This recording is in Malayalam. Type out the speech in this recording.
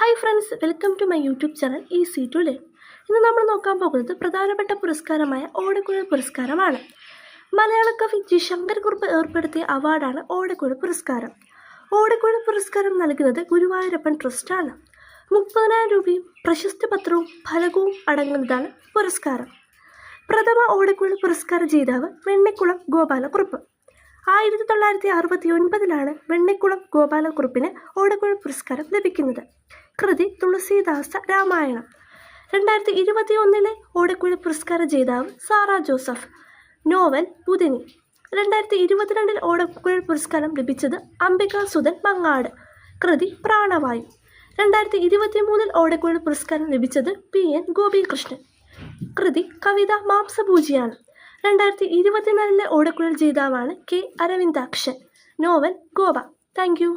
Hi friends, welcome to my YouTube channel easy to learn. ഇന്ന് നമ്മൾ നോക്കാൻ പോകുന്നത് പ്രധാനപ്പെട്ട പുരസ്കാരമായ ഓടക്കുഴൽ പുരസ്കാരമാണ്. മലയാള കവി ജി ശങ്കരക്കുറുപ്പ് ഏർപ്പെടുത്തിയ അവാർഡാണ് ഓടക്കുഴൽ പുരസ്കാരം. ഓടക്കുഴൽ പുരസ്കാരം നൽകുന്നത് ഗുരുവായൂരപ്പൻ ട്രസ്റ്റാണ്. 30,000 രൂപയും പ്രശസ്തി പത്രവും ഫലകവും അടങ്ങുന്നതാണ് പുരസ്കാരം. പ്രഥമ ഓടക്കുഴൽ പുരസ്കാര ജേതാവ് വെണ്ണിക്കുളം ഗോപാലക്കുറുപ്പ്. 1969 വെണ്ണിക്കുളം ഗോപാലക്കുറുപ്പിന് ഓടക്കുഴൽ പുരസ്കാരം ലഭിക്കുന്നത്. കൃതി തുളസീദാസ രാമായണം. 2021 ഓടക്കുഴൽ പുരസ്കാര ജേതാവ് സാറ ജോസഫ്. നോവൽ പുതിനി. 2022 ഓടക്കുഴൽ പുരസ്കാരം ലഭിച്ചത് അംബികാസുധൻ മങ്ങാട്. കൃതി പ്രാണവായു. 2023 ഓടക്കുഴൽ പുരസ്കാരം ലഭിച്ചത് PN ഗോപികൃഷ്ണൻ. കൃതി കവിത മാംസഭൂജിയാണ്. 2024 ഓടക്കുഴൽ ജേതാവാണ് K Aravindakshan. Novel Goa. Thank you.